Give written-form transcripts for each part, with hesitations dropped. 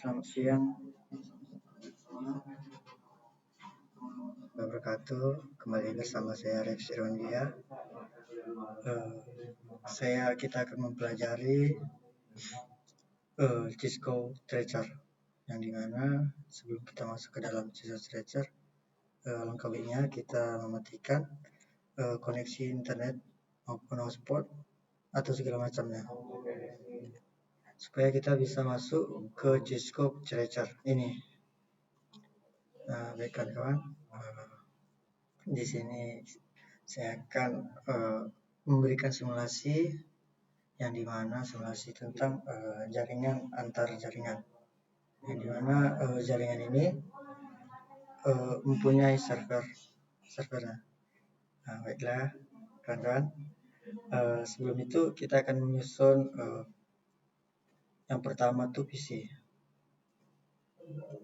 Selamat siang wabarakatuh. Kembali bersama saya Rex Irwandia. Kita akan mempelajari Cisco Tracer, yang dimana sebelum kita masuk ke dalam Cisco Tracer, alangkah baiknya kita mematikan koneksi internet maupun hotspot atau segala macamnya, supaya kita bisa masuk ke Cisco Tracer ini. Nah, baik kawan-kawan, di sini saya akan memberikan simulasi, yang dimana simulasi tentang jaringan antar jaringan, yang dimana jaringan ini mempunyai servernya. Nah, baiklah kawan-kawan, sebelum itu kita akan menyusun yang pertama tuh PC.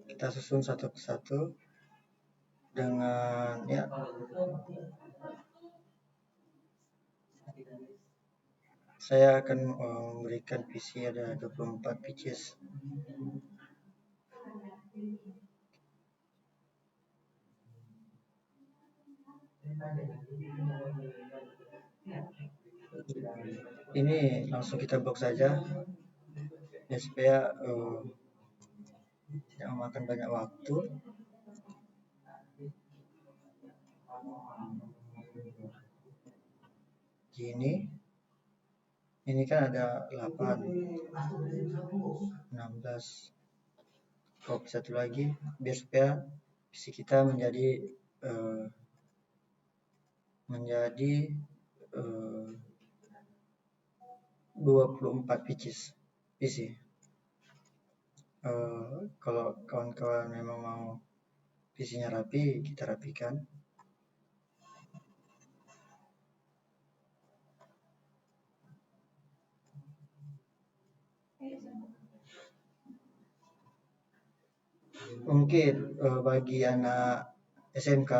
Kita susun satu persatu dengan saya akan memberikan PC ada 24 pieces. Ini langsung kita box saja ya, supaya tidak memakan banyak waktu. Gini, ini kan ada 8, 16, copy satu lagi biar supaya PC kita menjadi 24 pieces PC. Kalau kawan-kawan memang mau PC-nya rapi, kita rapikan. Mungkin bagi anak SMK,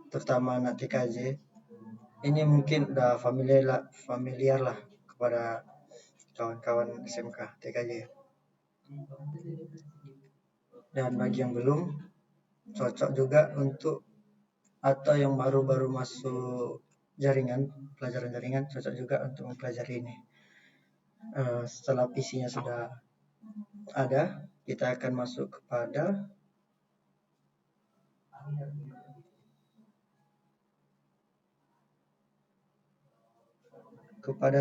terutama anak TKJ, ini mungkin udah familiar lah kepada kawan-kawan SMK TKJ. Dan bagi yang belum, cocok juga untuk, atau yang baru-baru masuk jaringan, pelajaran jaringan, cocok juga untuk mempelajari ini. Setelah PC-nya sudah ada, kita akan masuk kepada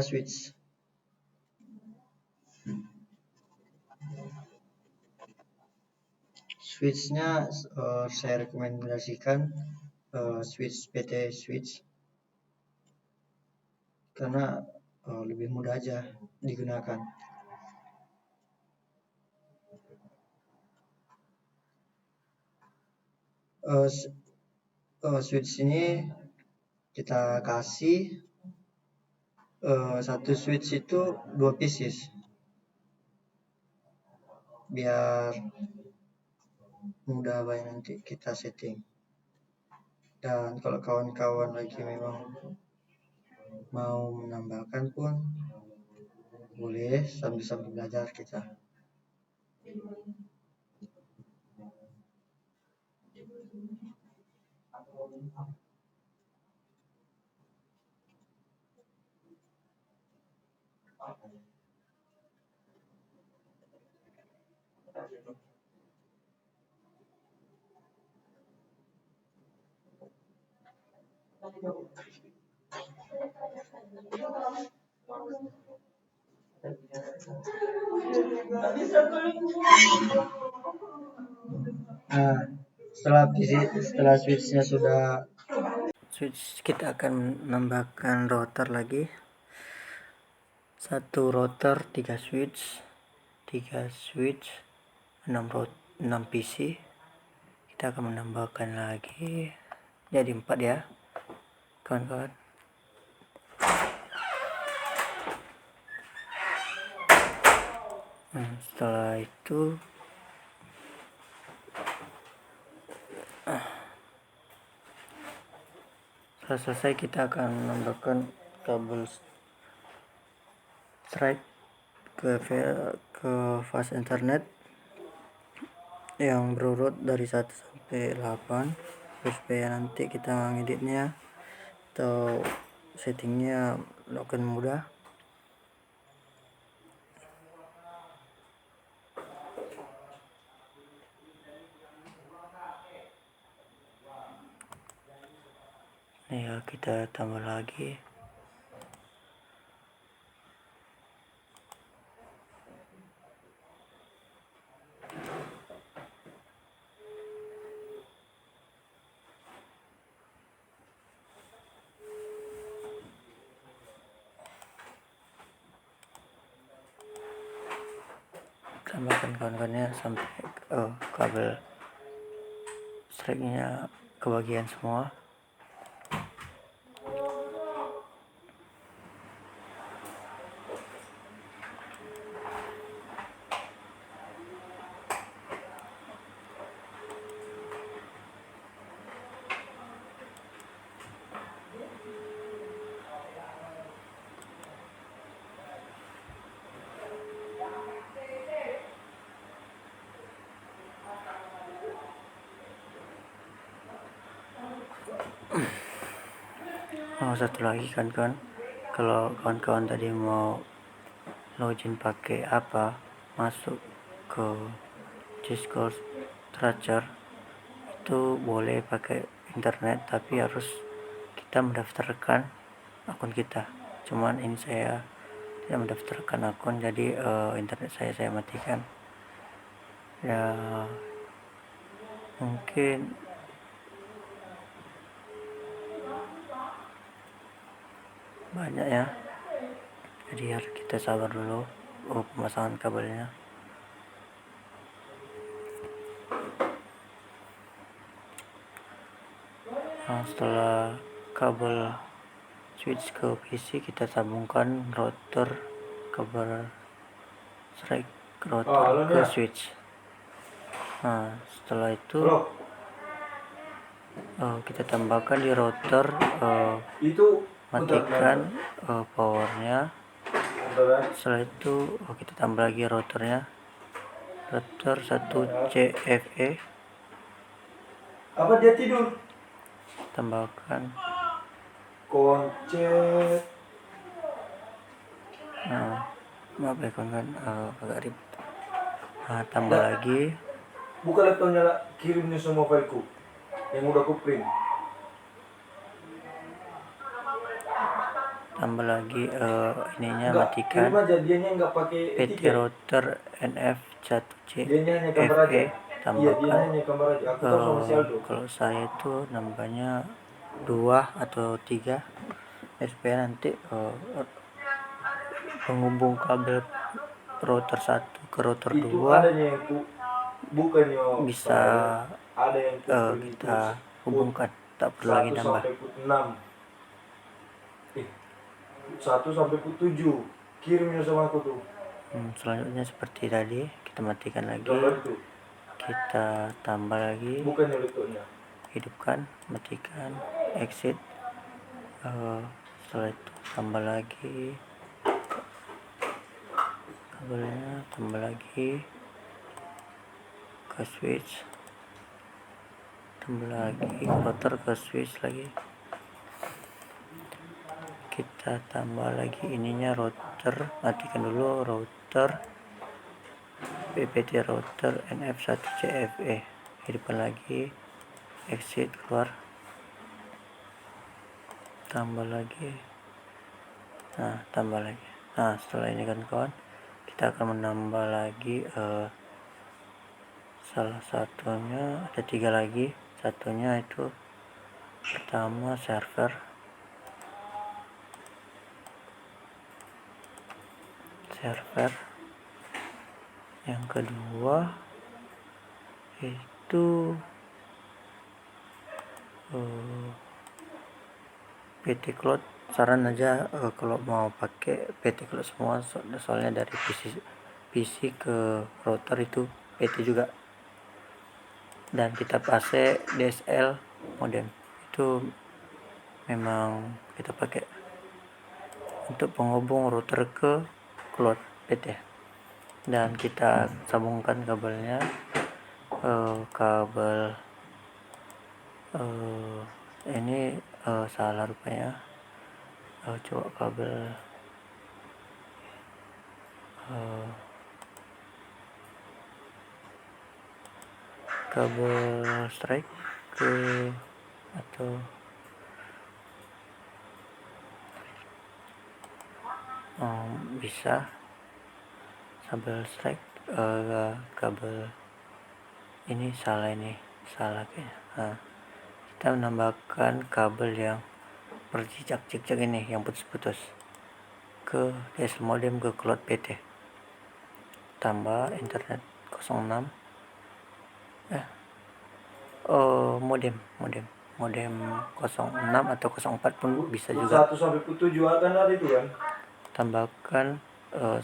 switch. Switch-nya saya rekomendasikan switch PT switch, karena lebih mudah aja digunakan. Switch ini kita kasih satu switch itu 2 pieces, biar mudah baik nanti kita setting. Dan kalau kawan-kawan lagi memang mau menambahkan pun boleh, sambil belajar kita. Nah, setelah switch-nya sudah kita akan menambahkan router lagi. Satu router 3 switch, 6 PC. Kita akan menambahkan lagi jadi 4 ya kawan-kawan. Setelah itu setelah selesai, kita akan menambahkan kabel strike ke fast internet yang berurut dari 1 sampai 8 supaya nanti kita ngeditnya atau settingnya akan mudah. Ya, kita tambah lagi. Tambahkan kawan-kawannya sampai kabel strike-nya kebagian semua. Satu lagi kan kalau kawan-kawan tadi mau login pakai apa, masuk ke Discord Tracer itu boleh pakai internet, tapi harus kita mendaftarkan akun kita. Cuman ini saya tidak mendaftarkan akun, jadi internet saya matikan ya. Mungkin banyak ya, jadi harus kita sabar dulu pemasangan kabelnya. Setelah kabel switch ke PC, kita sambungkan router kabel strike router ke switch. Setelah itu kita tambahkan di router, matikan powernya. Setelah itu kita tambah lagi routernya, router 1 CFE. Apa dia tidur? Tambahkan Koncet. maaf ya kawan, agak ribet. Tambah lagi. Buka laptopnya lah, kirimnya semua fileku yang udah aku print. Tambah lagi ininya, matikan PT router NF1CFE. Tambahkan kalau saya itu nambahnya 2 atau 3 supaya nanti penghubung kabel router 1 ke router 2 bisa kita hubungkan, tak perlu lagi nambah. 1 sampai 7 kirimnya sama aku tuh. Selanjutnya seperti tadi, kita matikan lagi, kita tambah lagi, hidupkan, matikan, exit. Setelah itu tambah lagi kabelnya, tambah lagi ke switch, tambah lagi router ke switch lagi, kita tambah lagi ininya router, matikan dulu router PPT router NF1CFE, hidupkan lagi, exit, keluar, tambah lagi, tambah lagi. Setelah ini kan kawan, kita akan menambah lagi salah satunya, ada 3 lagi. Satunya itu pertama server, yang kedua itu PT Cloud. Saran aja kalau mau pakai PT Cloud semua, soalnya dari PC ke router itu PT juga. Dan kita pakai DSL modem, itu memang kita pakai untuk penghubung router ke cloud PT. Dan kita sambungkan kabelnya kabel ini salah rupanya. Coba kabel strike ke atau bisa kabel strike, kabel ini salah kayaknya. Kita menambahkan kabel yang bercicak-cicak ini, yang putus-putus, ke DSL modem ke cloud PT, tambah internet 06 modem 06 atau 04 pun bisa juga. 1 sampai 7 akan ada itu kan. Tambahkan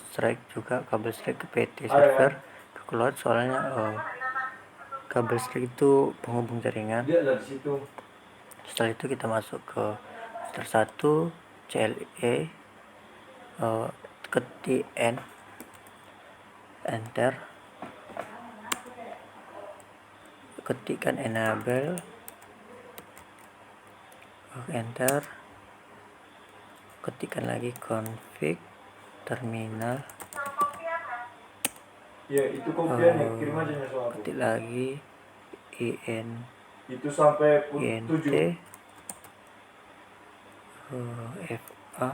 strike juga, kabel strike ke PT server ke cloud, soalnya kabel strike itu penghubung jaringan. Dia ada di situ. Setelah itu kita masuk ke router 1 CLE, ketik enter, ketikkan enable, enter, ketikkan lagi config terminal, Ya itu kopian ya, kirim aja soal aku. ketik lagi IN Itu sampai INT 7. FA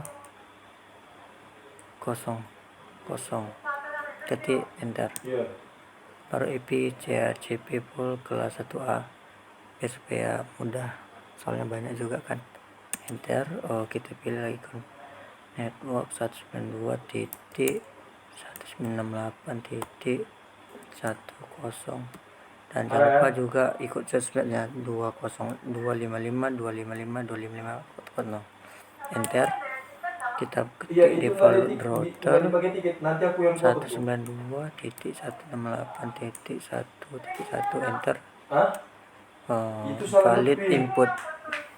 00, ketik enter. Iya. Baru IP CACP full kelas 1A ya, supaya mudah, soalnya banyak juga kan. Enter. Kita pilih lagi kan network 192.168.10, dan jangan lupa juga ikut sosmednya 20255255255. Enter. Kita ketik default router 192.168.1.1, enter. Valid input.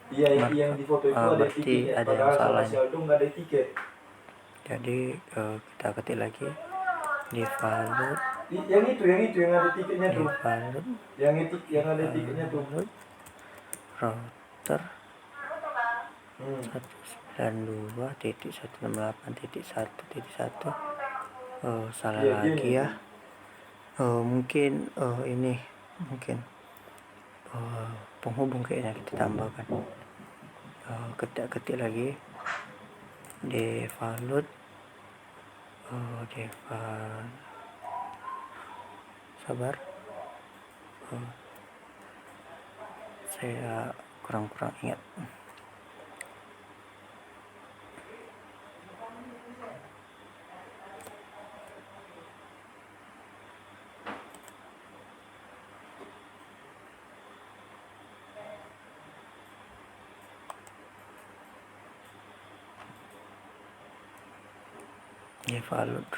Iya, yang di foto itu ada berarti tiketnya. ada yang salah si Aldo nggak ada tiket. Jadi kita ketik lagi default. Yang yang ada tiketnya tuh. Default. Yang ada tiketnya tuh. Router 192.168.1.1. Salah lagi ya. Mungkin ini penghubung kayaknya kita tambahkan. Ketik lagi default. Sabar, saya kurang ingat. Default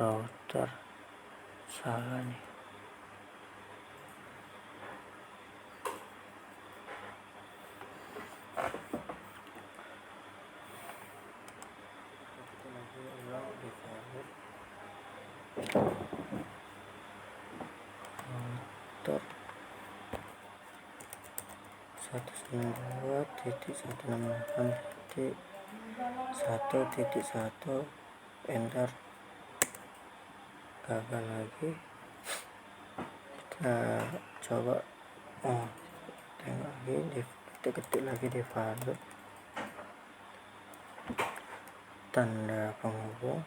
router salah nih. Router 192.168.1.1, enter. Gagal lagi. Kita coba tengok lagi, kita ketik lagi default, tanda penghubung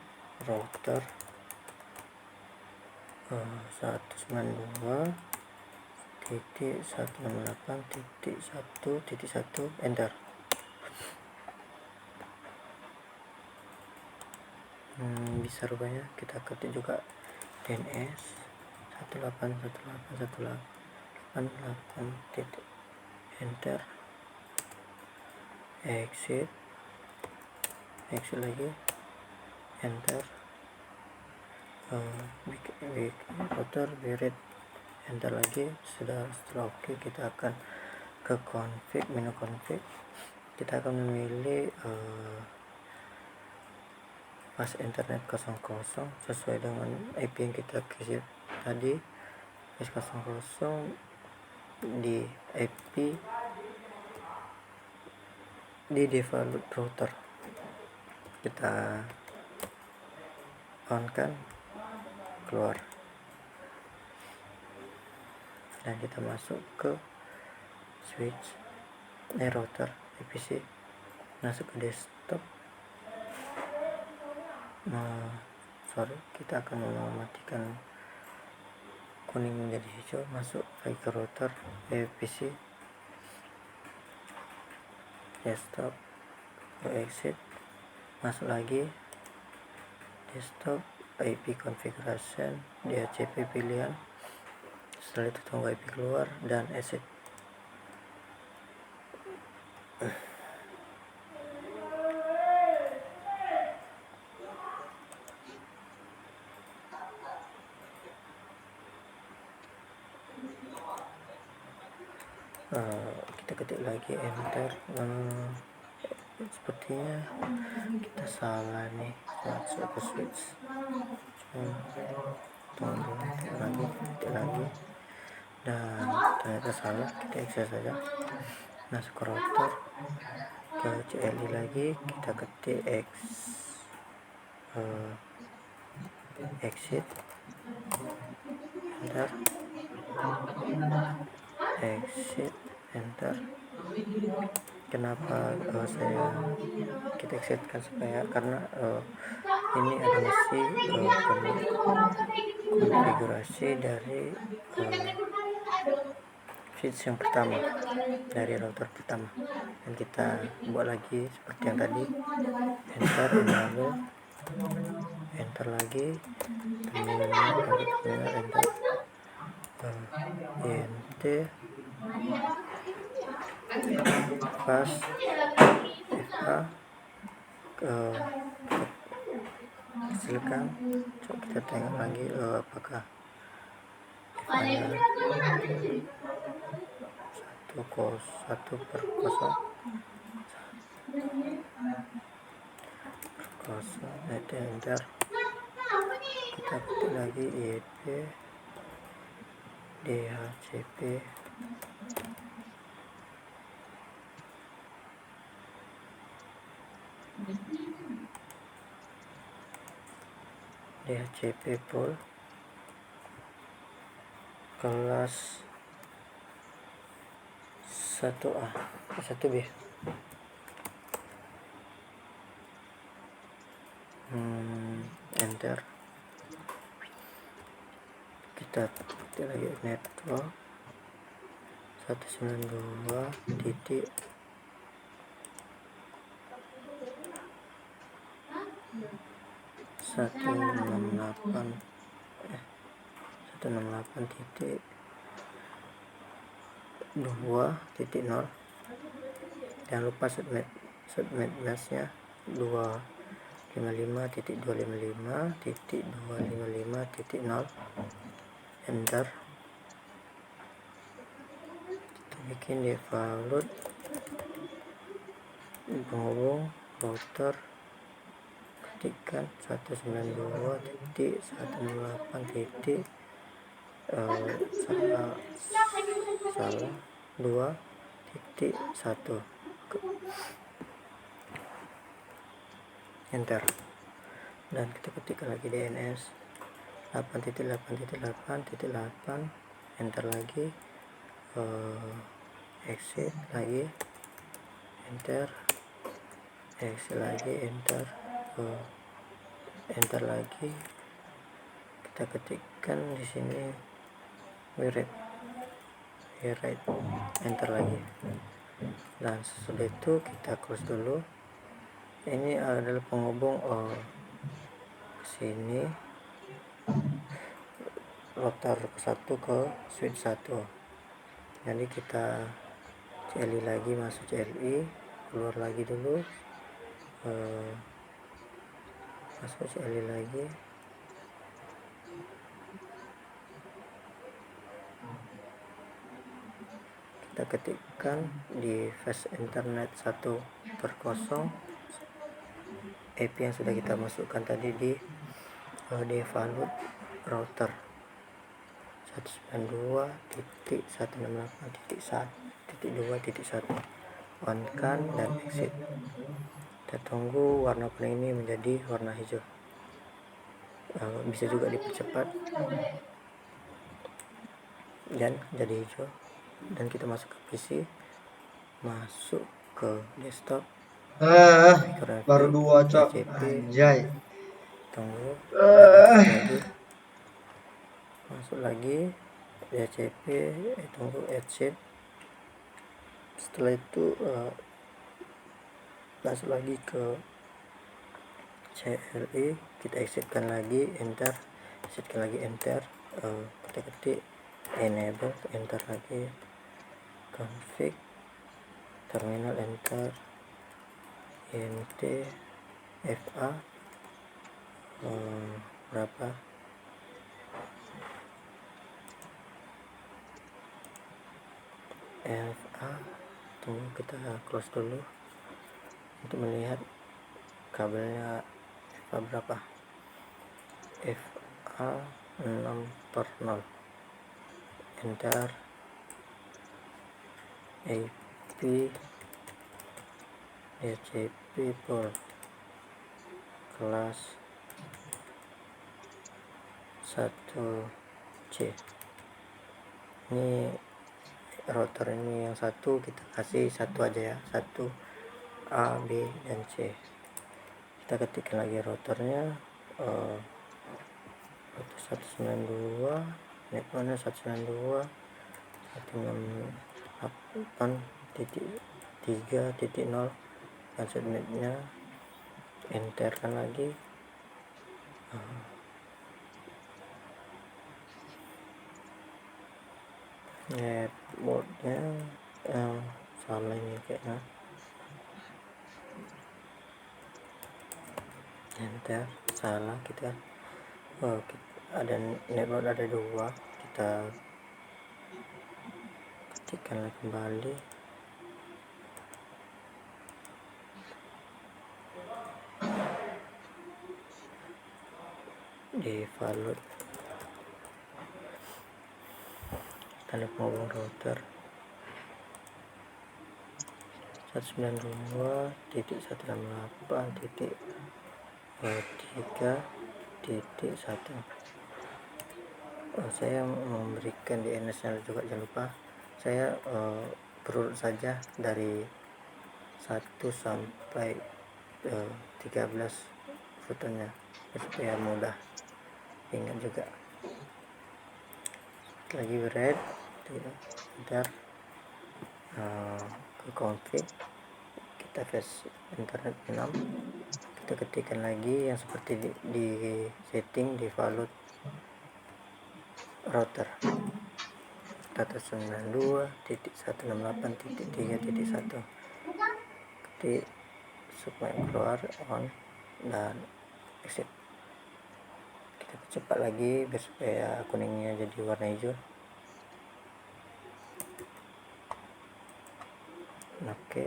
router 192.168.1.1, enter. Bisa rupanya. Kita ketik juga DNS 181.168.1.8, enter. Exit lagi, enter. Router beret, enter lagi. Setelah oke, kita akan ke config, menu config, kita akan memilih pas internet 00 sesuai dengan IP yang kita kasih tadi. Pas 00 di IP di default router kita on kan, keluar, dan kita masuk ke switch router IPC, masuk ke desktop. Kita akan mematikan kuning menjadi hijau, masuk lagi ke router IPC, desktop, exit, masuk lagi desktop, IP configuration, DHCP pilihan, setelah itu tunggu IP keluar dan exit. Kita ketik lagi enter. Sepertinya kita salah nih, masuk ke switch, tunggu ketik lagi, dan ternyata salah. Kita exit saja, masuk ke router, ke CLI lagi, kita ketik exit, enter, exit, enter. Kenapa kita exitkan supaya karena ini ada misi konfigurasi dari switch yang pertama, dari router pertama, dan kita buat lagi seperti yang tadi, enter, lalu enter lagi, terminal, enter, int pas FA, silakan. Coba kita tengok lagi apakah FA-nya 1/0, enter. Kita ketik lagi IP DHCP, pool kelas 1A 1B. Enter. Kita ketik lagi network 192.168 168.2.0. Jangan lupa subnet masknya 255.255.255.0. Enter. Kita bikin default penghubung router, ketikkan 192.168. salah 2.1. Enter, dan kita ketikkan lagi DNS 8.8.8.8. Enter lagi, exit lagi, enter, exit lagi, enter, enter lagi. Kita ketikkan di sini write, enter lagi, dan sesudah itu kita close dulu. Ini adalah penghubung sini router 1 ke switch 1. Jadi kita CLI lagi, masuk CLI, keluar lagi dulu, masuk CLI lagi, kita ketikkan di fast internet 1/0 IP yang sudah kita masukkan tadi di default router 192.168.1.2.1 on kan dan exit. Kita tunggu warna kuning ini menjadi warna hijau. Bisa juga dipercepat dan jadi hijau, dan kita masuk ke PC, masuk ke desktop, baru 2 cok, anjay. tunggu lagi, masuk lagi DHCP, tunggu exit. Setelah itu masuk lagi ke CLI, kita exitkan lagi, enter, exitkan lagi, enter, kita ketik enable, enter lagi, config terminal, enter, int fa berapa, fa, tunggu kita close dulu untuk melihat kabelnya fa berapa, fa 6/0, enter, IP DHCP pool kelas 1C. Ini router ini yang satu, kita kasih satu aja ya, 1 A, B, dan C. Kita ketikkan lagi routernya, router 192, networknya 192.168.3.0, dan subnetnya, enter kan lagi, networknya salah ini kayaknya, enter, salah kita. Ada network ada 2, kita ketikkan kembali, default tanda penghubung router 192.168.3.1. Saya memberikan DNS nya juga, jangan lupa. Saya berurut saja dari 1 sampai 13 fotonya supaya mudah ingat juga. Lagi red, enter, ke config, kita fast internet 6, kita ketikkan lagi yang seperti di setting default router 192.168.3.1, ketik supaya keluar on dan exit. Kita percepat lagi supaya kuningnya jadi warna hijau. Oke,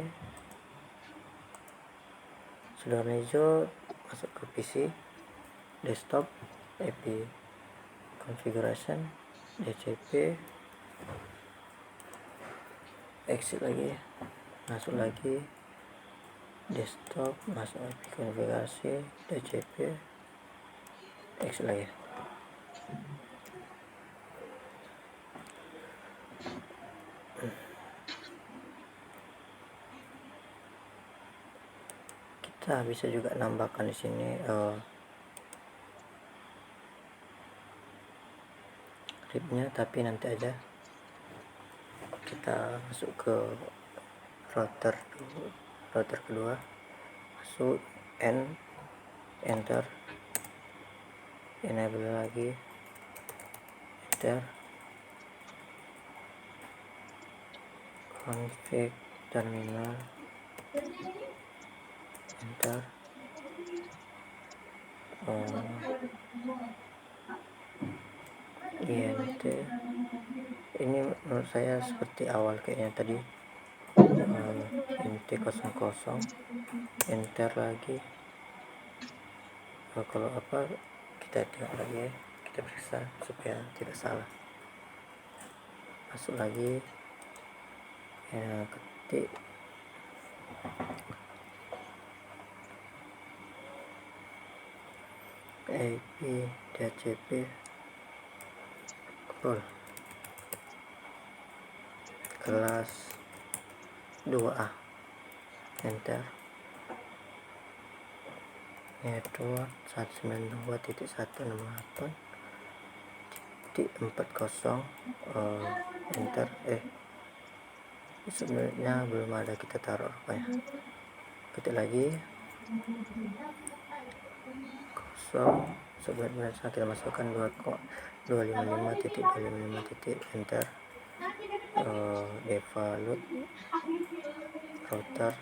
sudah warna hijau, masuk ke PC, desktop, IP configuration, DHCP, exit lagi, masuk lagi desktop, masuk IP konfigurasi, DHCP, exit lagi. Kita bisa juga nambahkan di sini RIP-nya, tapi nanti aja. Kita masuk ke router kedua, masuk enter, enable lagi, enter, config terminal, enter, int ini menurut saya seperti awal kayaknya tadi, int 00, enter lagi. Kalau apa kita tengok lagi ya, kita periksa supaya tidak salah. Masuk lagi, ketik IP DHCP scroll kelas 2A, enter. Network 192.168.40, enter. Sebenarnya belum ada, kita taruh rupanya. Ketik lagi 0, sebenarnya kita masukkan 255.255, enter. Default router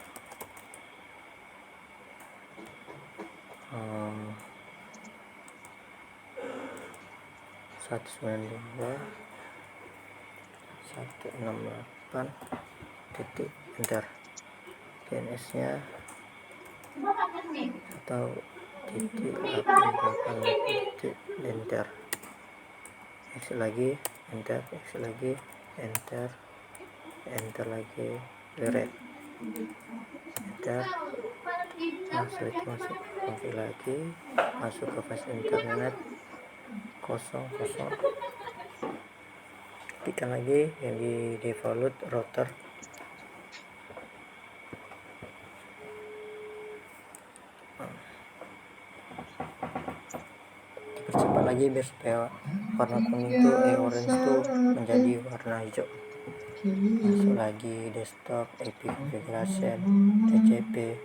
192.168, enter. DNS nya atau .888, enter. Exit lagi, enter. Exit lagi, enter. Enter lagi, delete, enter. Setelah itu masuk konfig lagi, masuk ke fast internet 00, ketikkan lagi yang di default router. Dipercepat lagi biar supaya warna kuning itu orange itu menjadi warna hijau. Masuk lagi desktop, IP configuration, DHCP,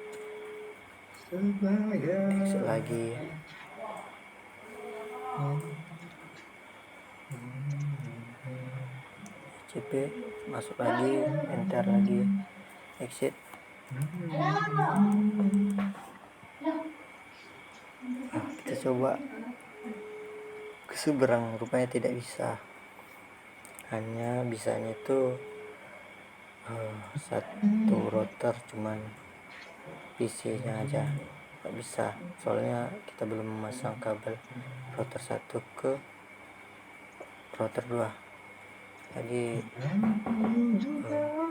exit lagi, DHCP, masuk lagi, enter lagi, exit. Kita coba ke seberang, rupanya tidak bisa, hanya bisanya itu satu router, cuman PC nya aja nggak bisa, soalnya kita belum memasang kabel router 1 ke router 2, jadi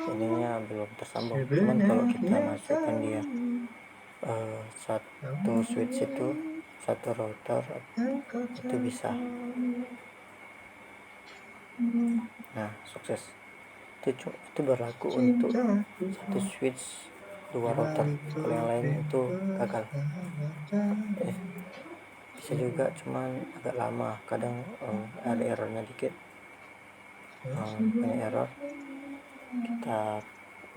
ininya belum tersambung. Cuman kalau kita masukkan dia satu switch itu, satu router itu bisa. Nah, sukses. Itu berlaku untuk satu switch 2 router, kalau yang lain itu gagal. Bisa juga, cuman agak lama, kadang ada errornya dikit. Banyak error. Kita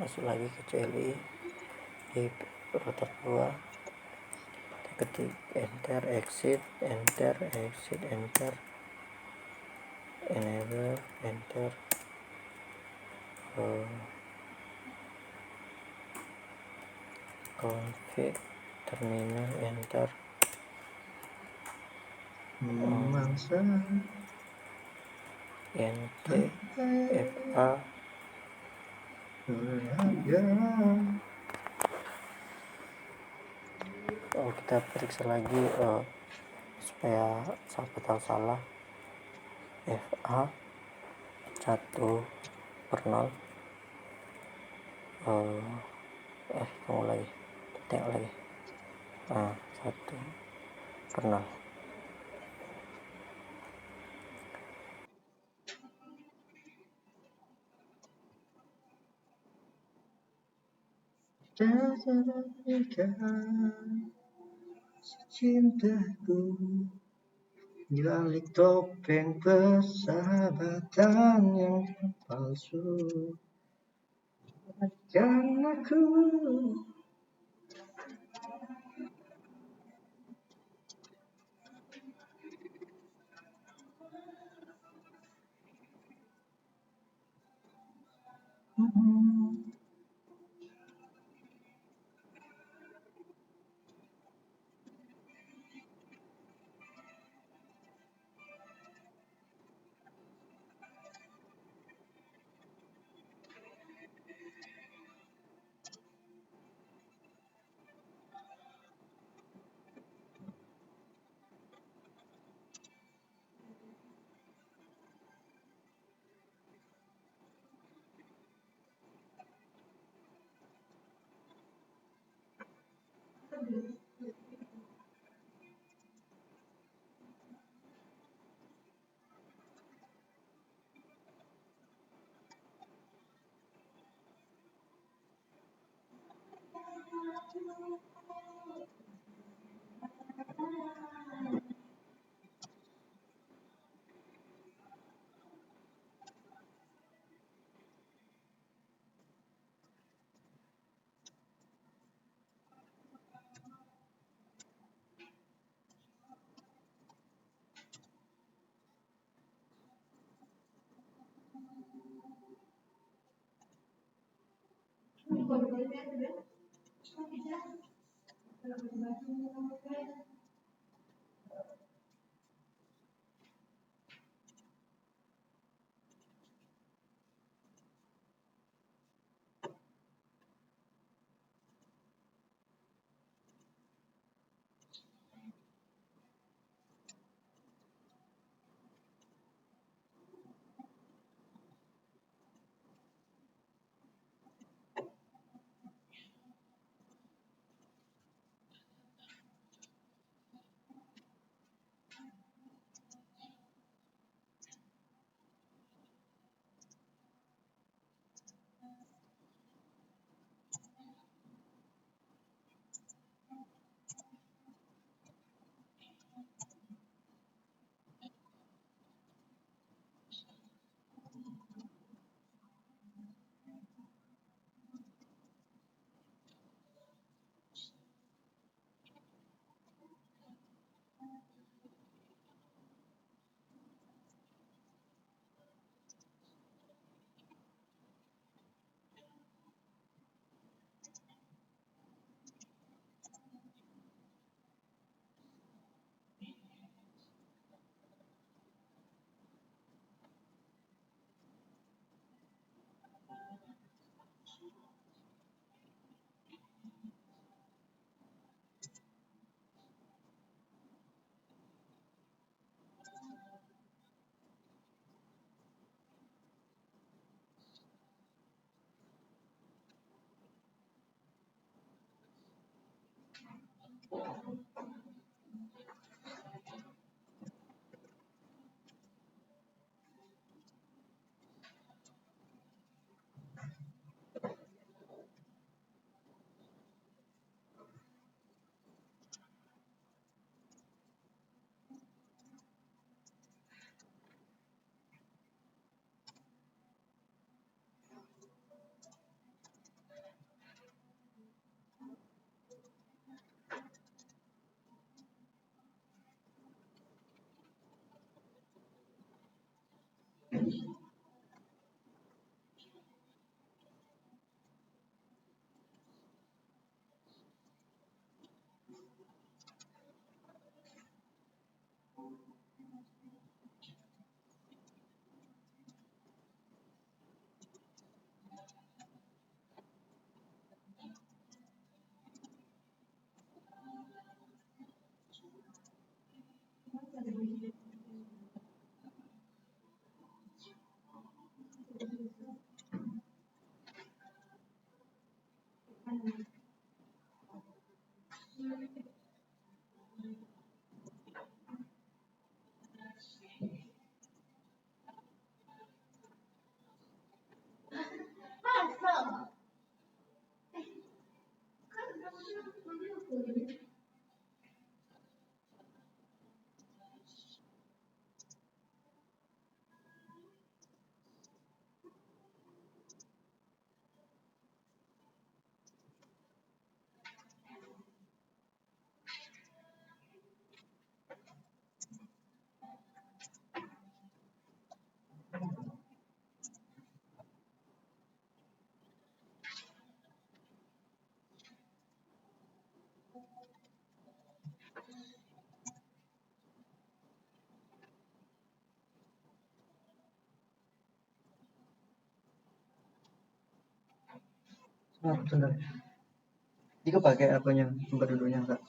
masuk lagi ke CLI di router 2, kita ketik enter, exit, enter, exit, enter, enable, enter, config terminal, enter, nt fa. Kita periksa lagi supaya siapa tahu salah, fa 1/0. Tunggu lagi, tengok lagi, 1/0. Cintaku dibalik topeng persahabatan yang palsu, karena aku Oh, benar. Jika pakai apanya tempat duduknya enggak?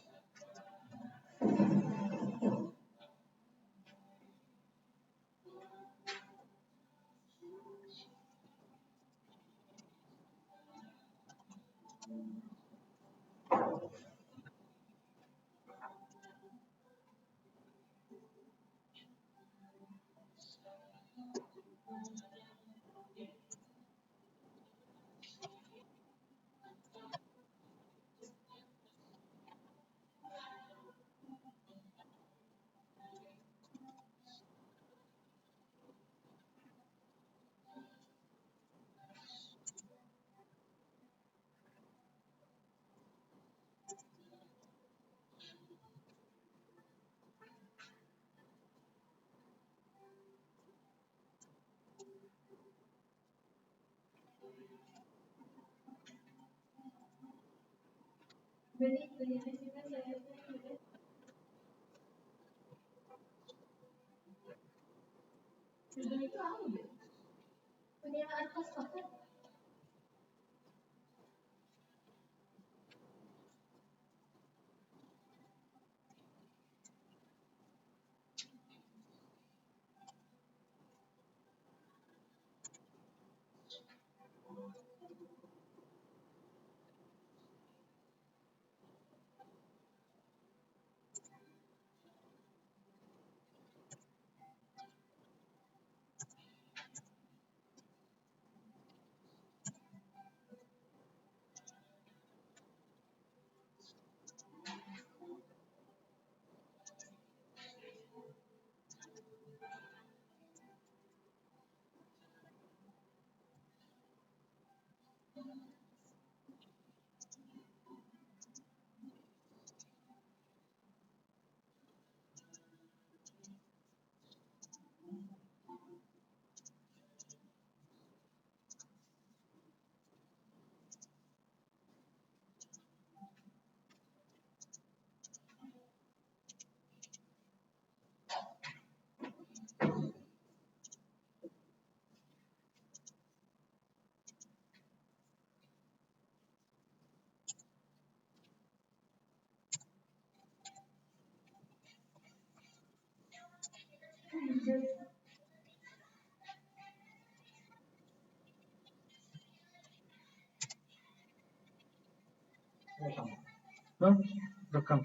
Rekam.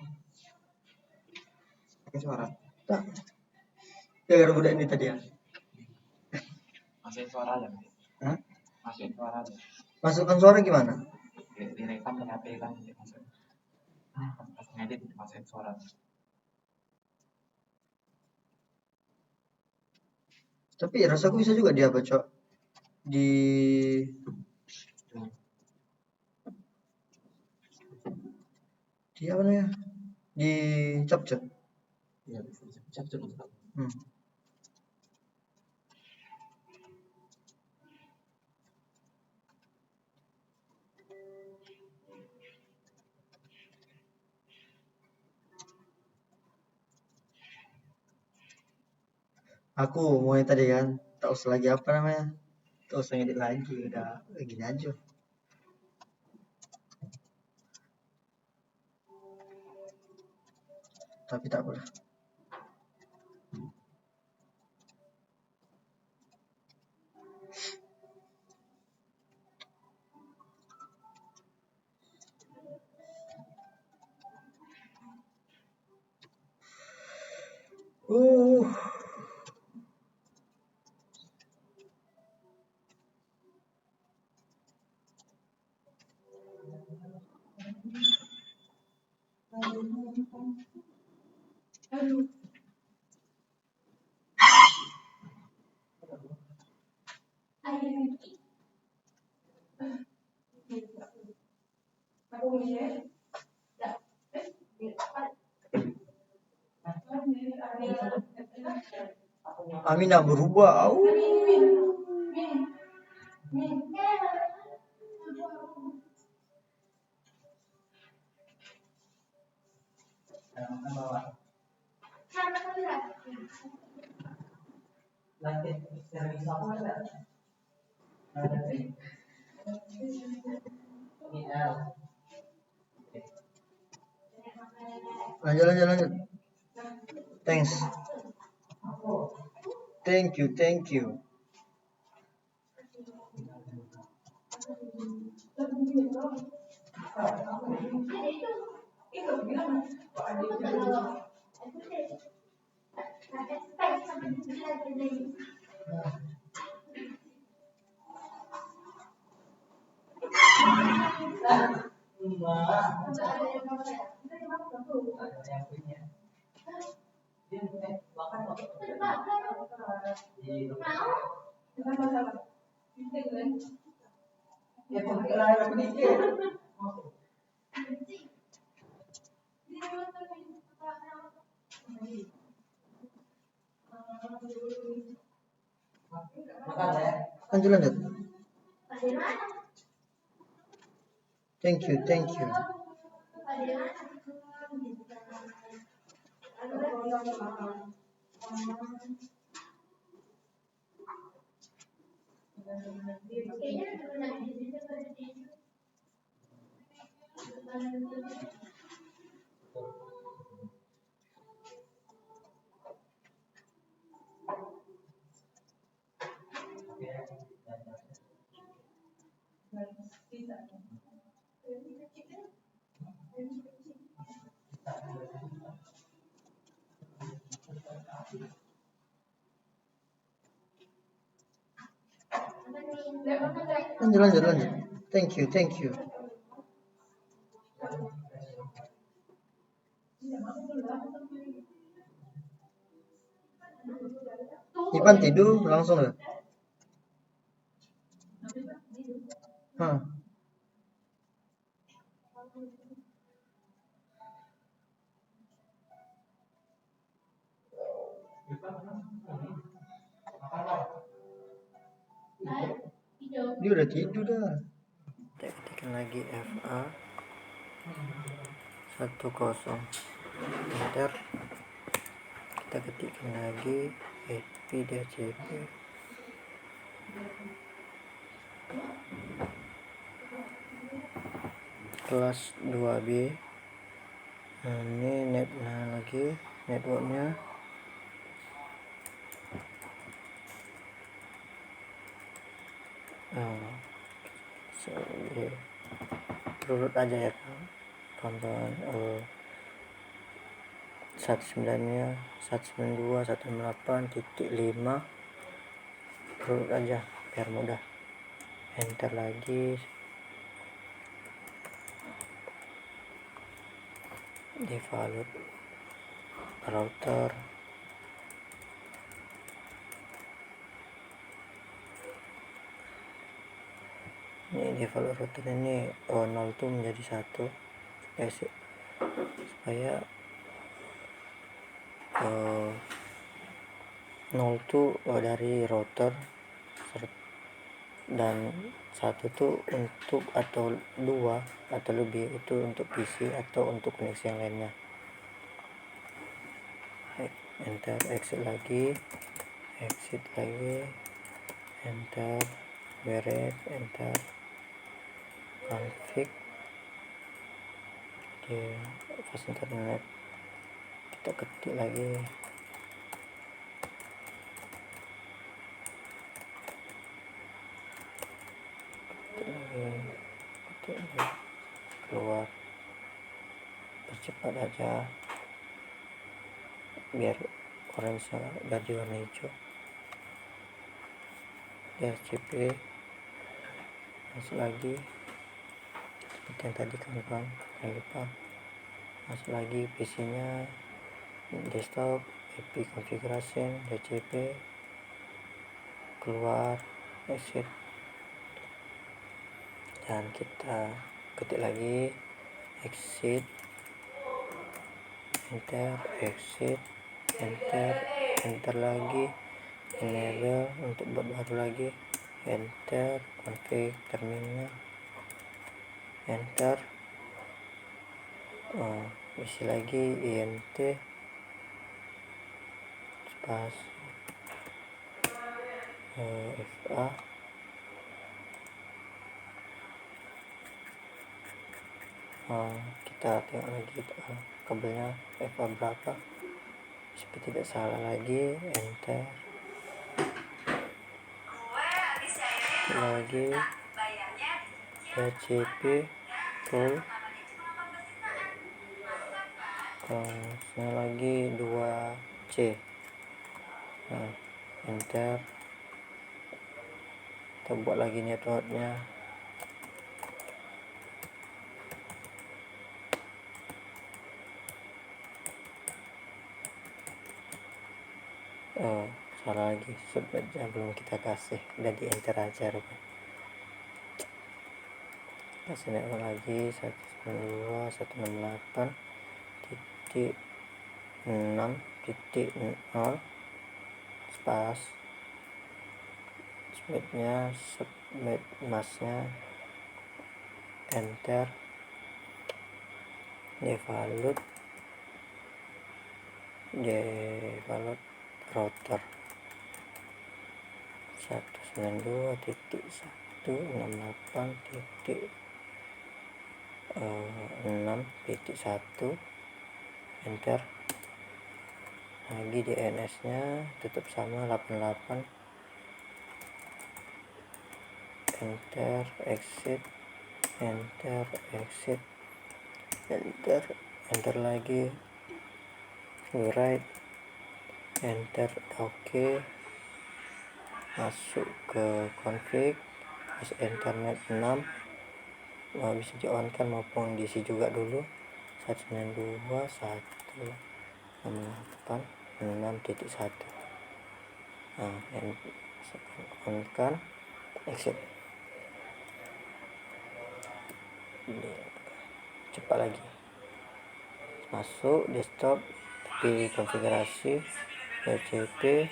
Pakai suara. Tak. Dengar budak ini tadi ya. Masukin suara aja. Hah? Masukin suara aja. Masukkan suara gimana? Direkam di HP kan. Pas ngedit masukin suara. Tapi rasaku bisa juga dia apa, Cok? Di apa namanya? Di capcut. Iya, bisa capcut. Aku mau yang tadi kan, tak usah lagi apa namanya, tak usah ngedit lagi, udah gini aja. Tapi tak apa. Amina berubah. Lanjut. Thanks. Thank you. Lanjut. Thank you. Lanjut. Thank you. Ipan tidur langsung ya. Dia udah tidur dah. Kita ketikkan lagi FA 10 enter. Kita ketikkan lagi HP DHCP kelas 2B. Nah, ini networknya urut aja ya kawan-kawan. 19-nya 192 168.5 urut aja biar mudah. Enter lagi, default router. Ini default router ini 0 tuh menjadi 1 supaya 0 tuh dari router dan 1 tuh untuk atau 2 atau lebih itu untuk PC atau untuk koneksi yang lainnya. Enter, exit lagi, enter, beres, enter, config di fast internet. Kita ketik lagi keluar, percepat aja biar orange jadi warna hijau. DHCP masuk lagi seperti yang tadi kawan-kawan, jangan lupa masuk lagi PC nya, desktop, IP configuration, DHCP, keluar, exit, dan kita ketik lagi exit, enter, exit, enter lagi, enable untuk buat baru lagi, enter, config terminal, enter, isi lagi int spasi FA kita tengok lagi kabelnya FA berapa, supaya tidak salah lagi, enter lagi DHCP full, lagi 2C, enter, kita buat lagi networknya, salah lagi, subnetnya belum kita kasih, udah di enter aja rupanya. Kasih network lagi 192.168.6.0 spas, subnetnya, subnet masnya, enter, devalute router 192.168.6.1 enter lagi. DNS nya tetap sama 88, enter exit, enter exit, enter lagi, write, enter, oke. Masuk ke config internet 6, bisa di on kan maupun diisi juga dulu 192.168.6.1. On kan, exit. Cepat lagi, masuk desktop, pilih konfigurasi DHCP,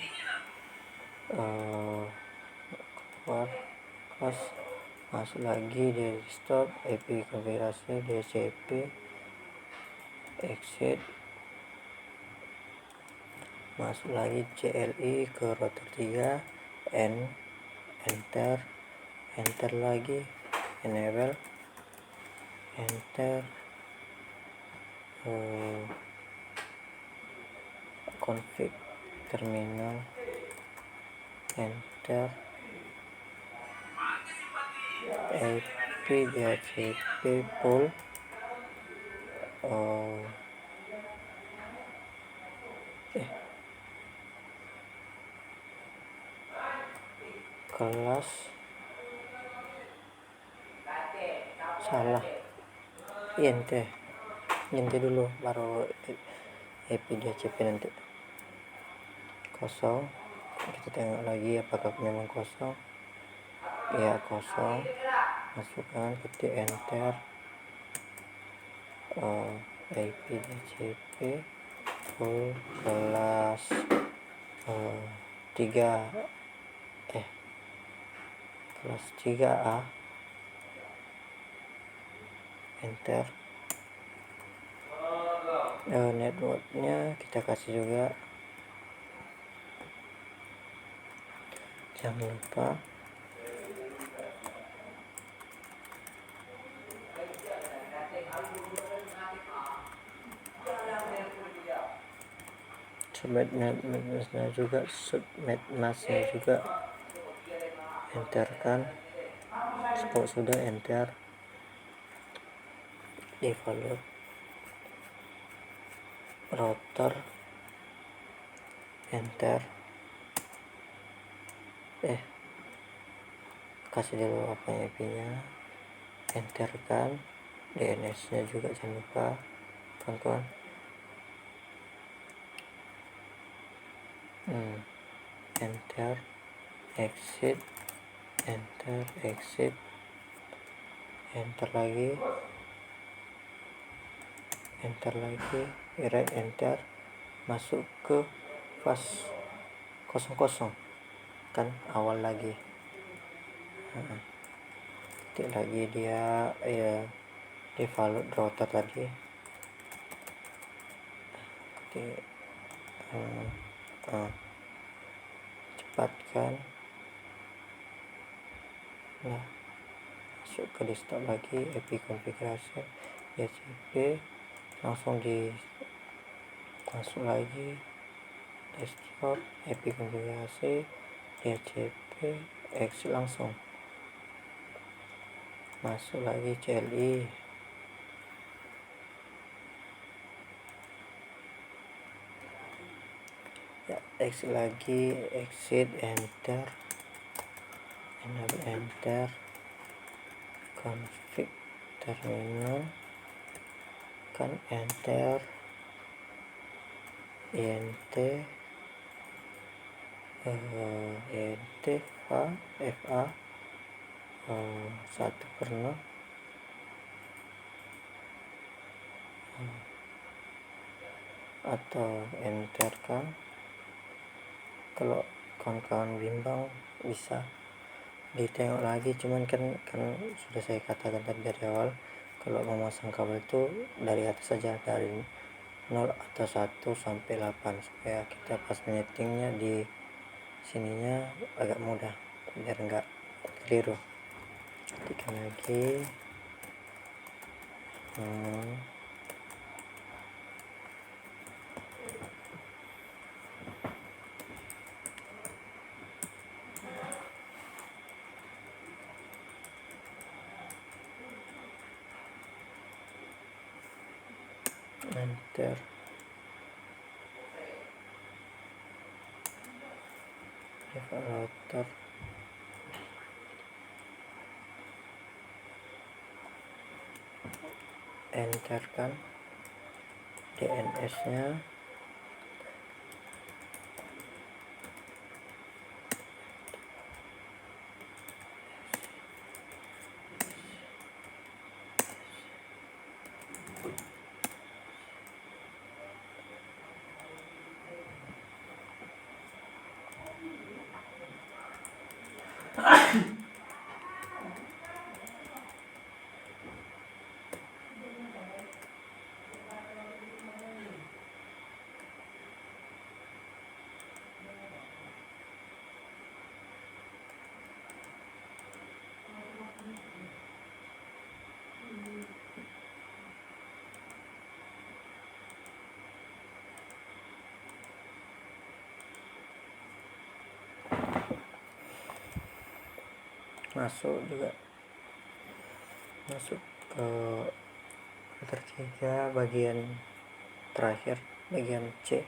keluar, masuk lagi di desktop, IP konfigurasi DHCP, exit, masuk lagi CLI ke router 3, enter lagi, enable, enter, config terminal, enter, IP DHCP pool, kelas salah, int dulu baru IP DHCP nanti kosong. Kita tengok lagi apakah memang kosong. Ya, kosong. Masukkan, ketik enter, IP DHCP full kelas 3A, enter. Networknya kita kasih juga, jangan lupa subnetmasnya juga, enterkan. Kalau sudah enter, devalute router, enter, kasih dulu apa IP nya, enterkan. DNS nya juga jangan lupa kawan-kawan. Enter, exit, enter, exit, enter lagi, right, enter, masuk ke fast 00 kan, awal lagi. Ketik lagi dia devalute router tadi, ketik cepatkan. Nah, masuk ke desktop lagi, IP konfigurasi DHCP, langsung masuk lagi desktop, IP konfigurasi DHCP, exit langsung. Masuk lagi CLI, ya, exit lagi, exit, enter, enter, config terminal kan, enter, int, fa 1/0, atau enter kan. Kalau kawan-kawan bimbang bisa ditengok lagi, cuman kan sudah saya katakan tadi dari awal, Kalau memasang kabel itu dari atas saja, dari 0 atau 1 sampai 8, supaya kita pas menyetingnya di sininya agak mudah biar enggak keliru. Ketikkan lagi enter. Router enterkan DNS nya, masuk ke router 3 bagian terakhir, bagian C.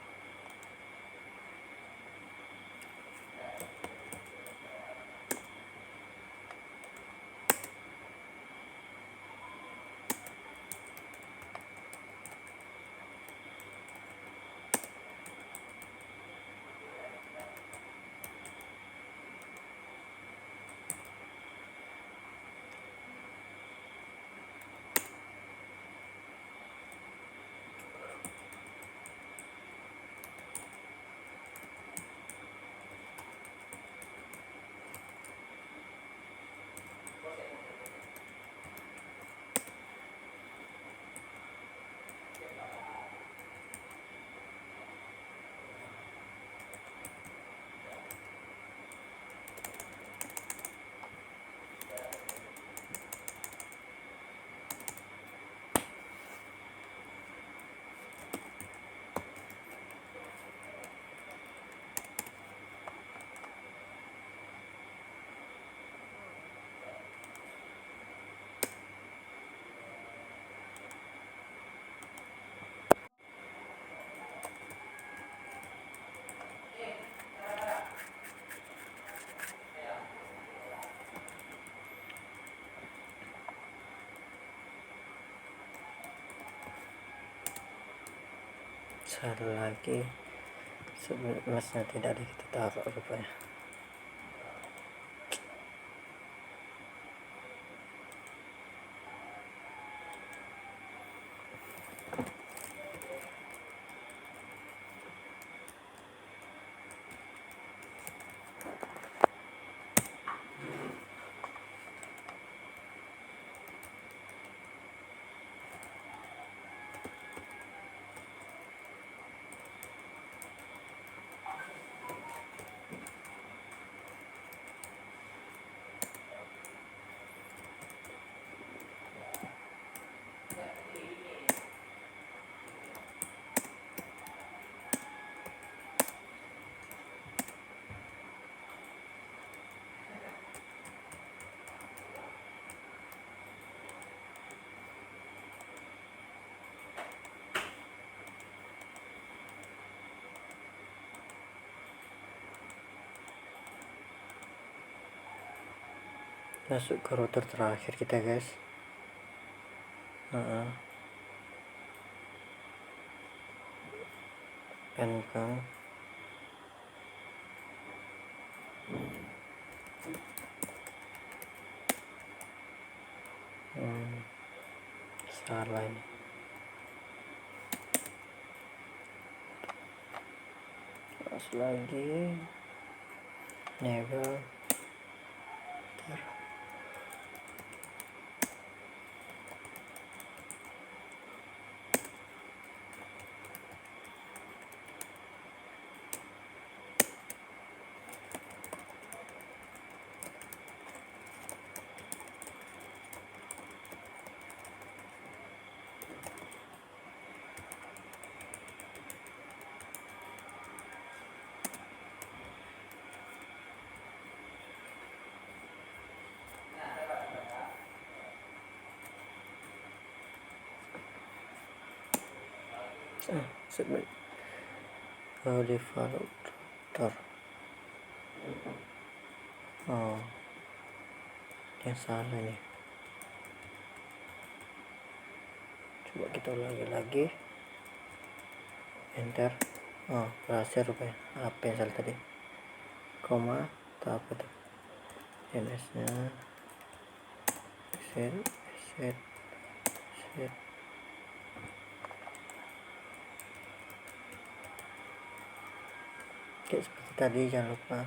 Satu lagi masnya tidak ada, kita taruh rupanya. Masuk ke router terakhir kita, guys. Pencang salah ini. Terus lagi enable segmen default router. Yang salah nih, coba kita ulangi lagi, enter. Berhasil rupanya. Apa yang salah tadi, koma atau apa tuh, ns nya set. Oke, seperti tadi, jangan lupa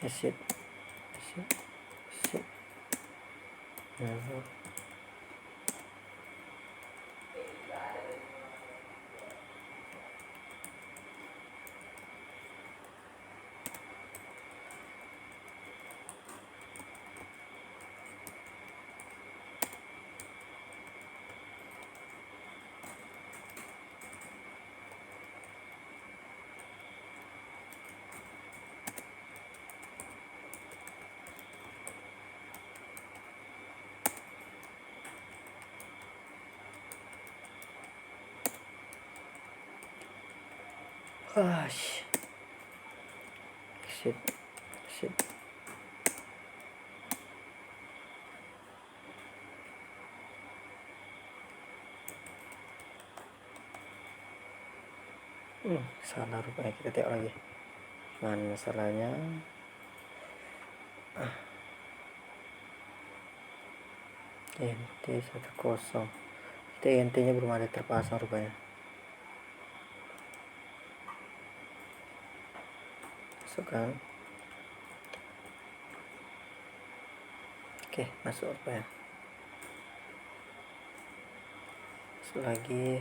exit. Exit. Salah rupanya, kita tengok lagi mana salahnya. NT10, kita NT nya belum ada terpasang rupanya. Masukkan, oke, masuk rupanya. Masuk lagi,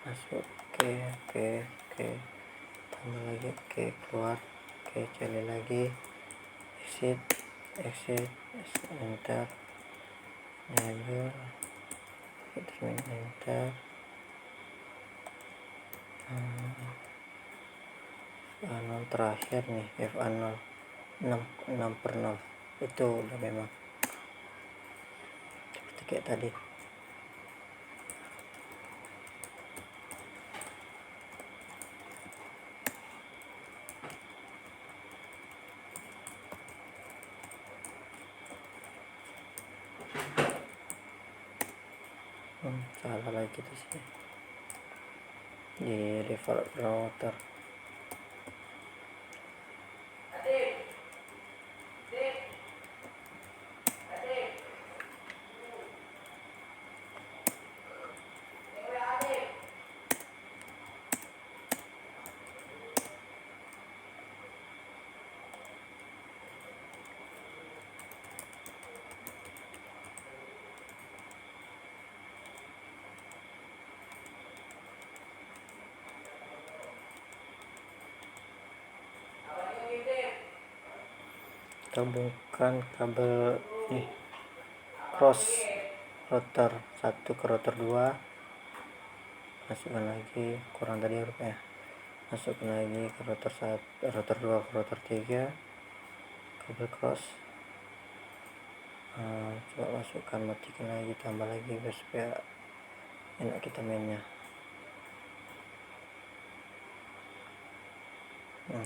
masuk, oke, tambah lagi, oke, keluar, oke, cari lagi, exit, enter, enable, enter, F0 terakhir nih, F0 6/6 itu udah memang seperti kayak tadi. Salah lagi di sini di default router. Gabungkan kabel nih, cross router 1 ke router 2, masukkan lagi, kurang tadi rupanya, masukkan lagi ke router 1, router 2 ke router 3, kabel cross. Coba masukkan, matikan lagi, tambah lagi biar supaya enak kita mainnya.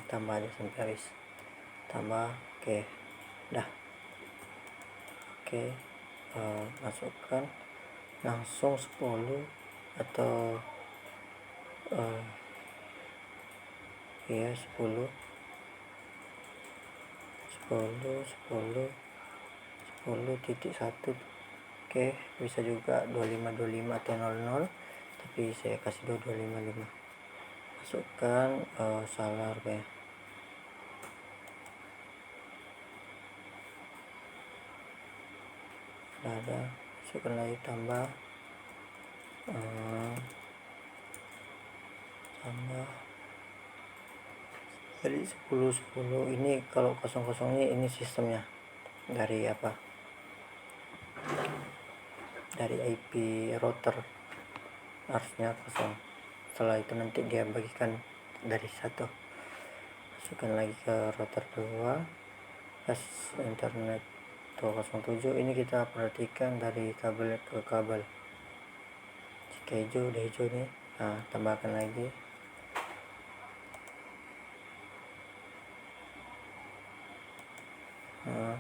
Tambah aja sampai habis, tambah, oke, dah, oke. Masukkan langsung 10 atau 10 10.1. Oke, bisa juga 25 atau 00, tapi saya kasih 2255. Masukkan, salah rupanya. Ada, masukkan lagi, tambah dari 10 ini. Kalau 00 ini sistemnya dari apa, dari IP router, harusnya 0. setelah itu nanti dia bagikan dari satu, masukkan lagi ke router 2 pas internet 207. Ini kita perhatikan dari kabel ke kabel, jika hijau udah hijau nih. Nah, tambahkan lagi nah,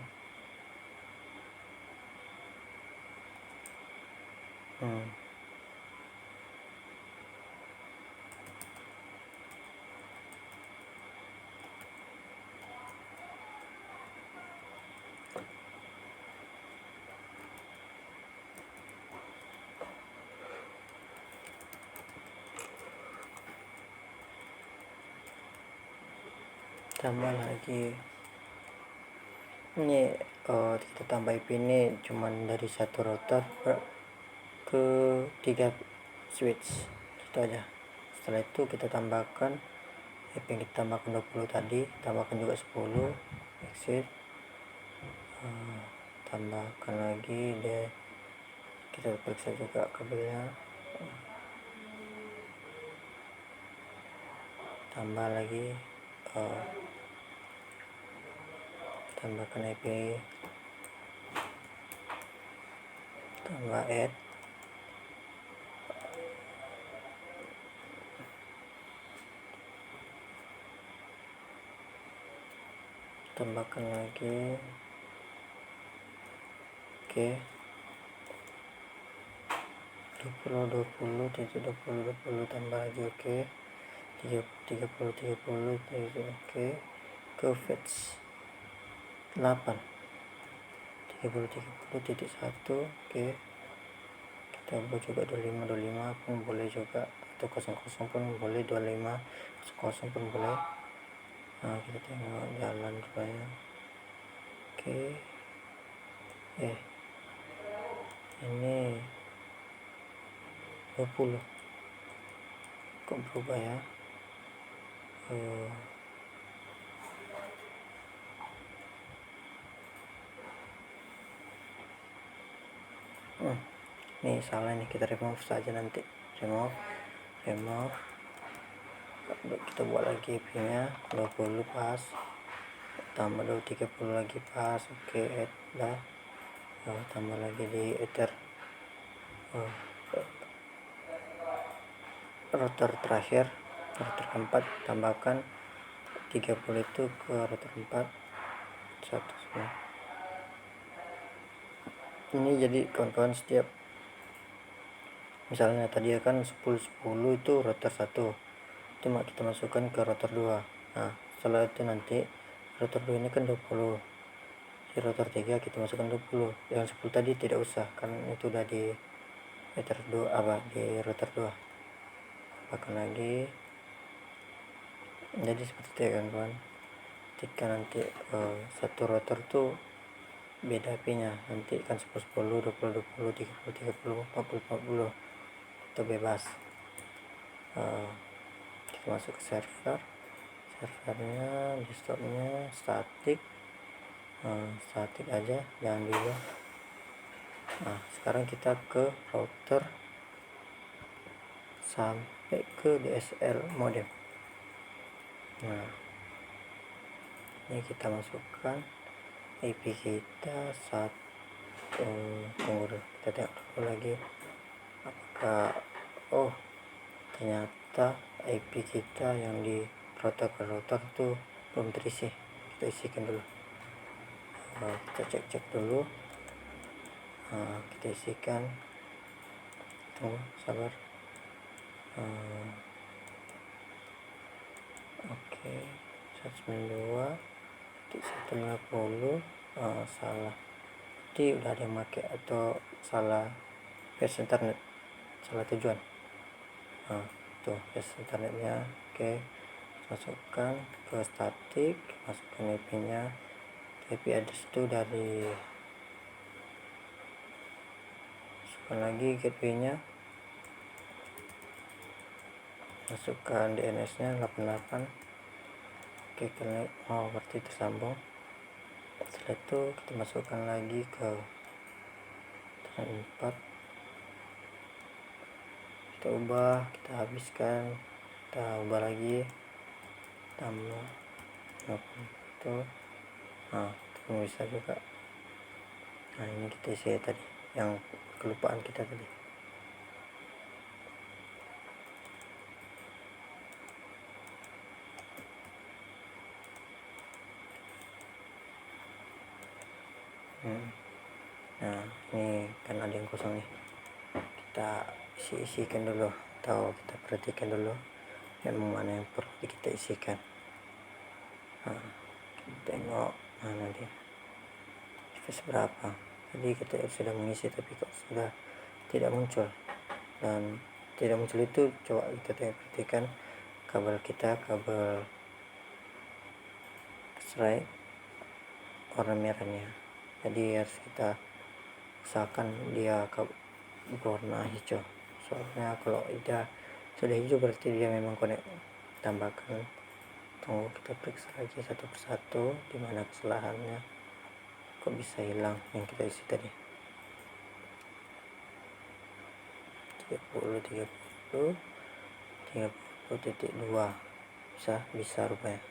tambah lagi ini. Kita tambah IP ini cuman dari satu router ke 3 switch, itu aja. Setelah itu kita tambahkan IP yang kita tambahkan 20 tadi, tambahkan juga 10 exit, tambahkan lagi deh, kita periksa juga kabelnya, tambah lagi, tambahkan IP, tambah add, tambahkan lagi, oke, 20 tambah lagi, oke, 30 oke, ke fetch 8 30 oke, kita buat juga 25 pun boleh juga, atau 00 pun boleh, 25 00 pun boleh. Nah, kita tengok jalan supaya oke. Ini 20 kok berubah ya. Nih salah nih, kita remove saja nanti, remove, kita buat lagi IP nya 20 pas, tambah 30 lagi pas, oke, add dah. Tambah lagi di ether router terakhir, router keempat, tambahkan 30 itu ke router 4 satu semua. Ini jadi kawan-kawan, setiap misalnya tadi kan 10 itu router 1, itu kita masukkan ke router 2. Nah, setelah itu nanti router 2 ini kan 20, di router 3 kita masukkan 20, yang 10 tadi tidak usah, karena itu udah di router 2 di router 2. Tambahkan lagi, jadi seperti itu ya kawan-kawan. Ketika nanti satu router tuh beda IP nya, nanti kan 10 10, 20 20, 30 30, 40 40, itu bebas. Kita masuk ke servernya, desktopnya statik, statik aja, jangan diubah. Nah, sekarang kita ke router sampai ke DSL modem. Nah, ini kita masukkan IP kita tunggu dulu, kita tengok dulu lagi apakah ternyata IP kita yang di router ke router tuh belum terisi. Kita isikan dulu, kita cek dulu, kita isikan, tunggu sabar. Oke, 192.150, salah, jadi udah ada yang pakai atau salah versi internet, salah tujuan. Tuh versi internetnya. Oke, masukkan ke statik, masukkan IP nya, IP address itu dari, masukkan lagi IP nya, masukkan DNS nya 88. Oke, connect, berarti tersambung. Setelah itu kita masukkan lagi ke internet 4, kita kita ubah, kita habiskan, kita ubah lagi, tambah itu. Nah, itu bisa juga. Nah, ini kita isi tadi yang kelupaan kita tadi. Nah, ini kan ada yang kosong nih, kita isikan dulu atau kita perhatikan dulu memang mana yang perlu kita isikan. Nah, kita tengok mana dia space berapa. Jadi kita sudah mengisi tapi kok sudah tidak muncul, dan tidak muncul itu coba kita perhatikan kabel kita, kabel strike warna merahnya. Jadi harus kita usahakan dia berwarna hijau, soalnya kalau sudah hijau berarti dia memang connect. Tambahkan, tunggu, kita periksa lagi satu persatu di mana kesalahannya, kok bisa hilang yang kita isi tadi. 30.2 bisa rupanya.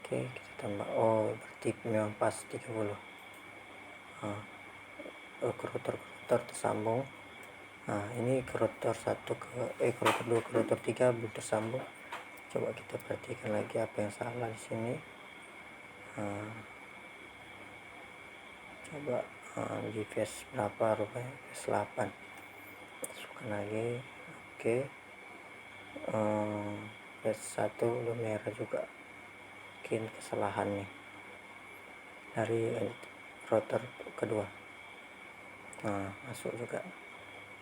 Oke, kita tambah, berarti memang pas 30. Router tersambung. Nah, ini router 1 router 2 ke router 3 belum tersambung. Coba kita perhatikan lagi apa yang salah di sini. Coba di phase berapa rupanya, phase 8. Masukkan lagi. Oke. Phase 1 udah merah juga, mungkin kesalahan nih dari router kedua. Nah, masuk juga.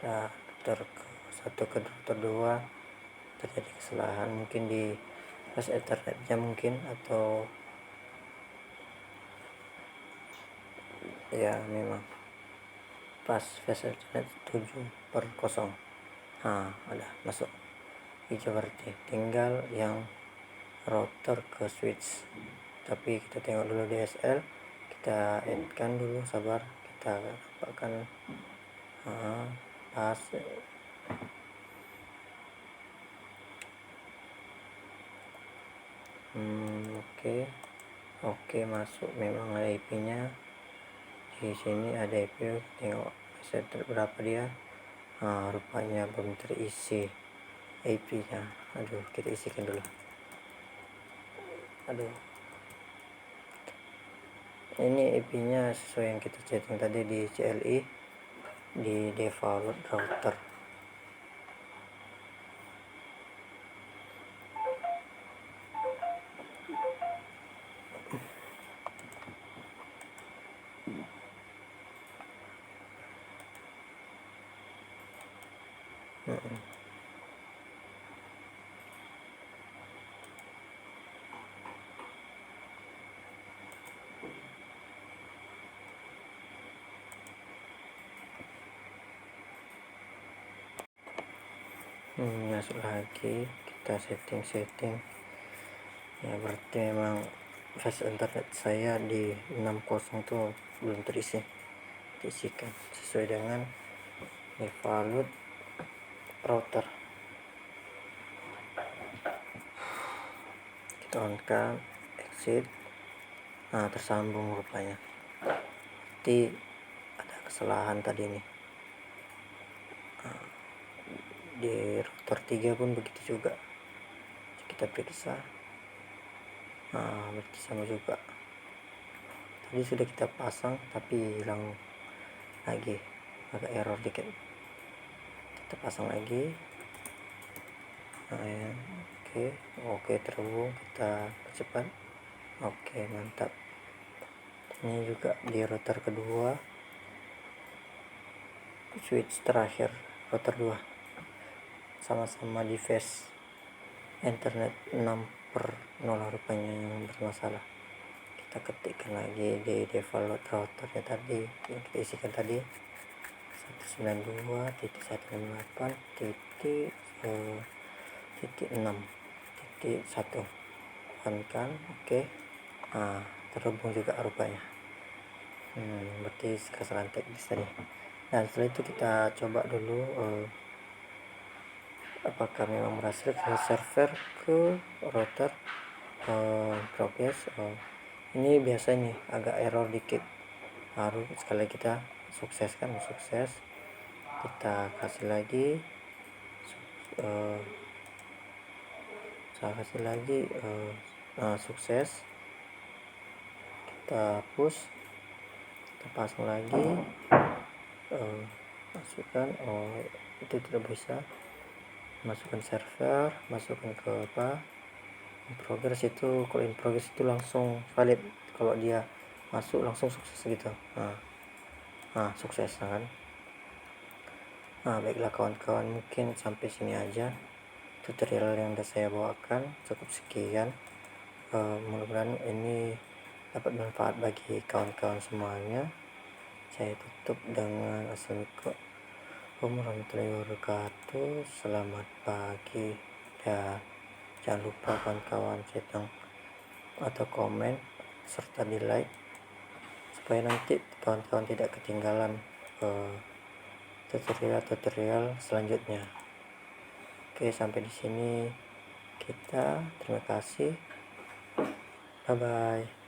Nah, router ke 1 ke router 2 terjadi kesalahan, mungkin di flash ethernetnya mungkin, atau ya memang pas flash ethernet 7/0. Nah, ada masuk hijau, berarti tinggal yang router ke switch. Tapi kita tengok dulu DSL, kita add-kan dulu, sabar, kita dapatkan pas. Oke, masuk, memang ada IP nya di sini, ada IP. Tengok set berapa dia. Rupanya belum terisi IP nya. Kita isikan dulu. Ini IP nya sesuai yang kita setting tadi di CLI, di default router. Masuk lagi, kita setting ya, berarti memang flash internet saya di 60 tuh belum terisi. Diisikan sesuai dengan default router. Kita on kan, exit. Nah, tersambung rupanya. Berarti ada kesalahan tadi nih. Di router 3 pun begitu juga. Kita periksa. Berarti sama juga. Tadi sudah kita pasang tapi hilang lagi, agak error dikit. Kita pasang lagi. Oke, terhubung. Kita percepat. Oke, mantap. Ini juga di router kedua, switch terakhir router 2, sama-sama di phase internet 6/0 rupanya yang bermasalah. Kita ketikkan lagi di default routernya tadi yang kita isikan tadi, 192.168.6.1 on kan. Oke. Terhubung juga rupanya. Berarti kesalahan teknis tadi. Dan setelah itu kita coba dulu apakah memang berhasil ke server, ke router, progress. Ini biasa nih agak error dikit, baru sekali kita sukses kita kasih lagi sukses, kita push, kita pasang lagi, masukkan. Itu tidak bisa, masukkan server, masukkan ke in progress. Itu kalau in progress itu langsung valid, kalau dia masuk langsung sukses gitu. Sukses kan. Baiklah kawan-kawan, mungkin sampai sini aja tutorial yang udah saya bawakan, cukup sekian. Mudah-mudahan ini dapat bermanfaat bagi kawan-kawan semuanya. Saya tutup dengan assalamualaikum warahmatullahi wabarakatuh. Selamat pagi, dan jangan lupa kawan-kawan cetak atau komen serta di like supaya nanti kawan-kawan tidak ketinggalan tutorial selanjutnya. Oke, sampai di sini kita, terima kasih, bye bye.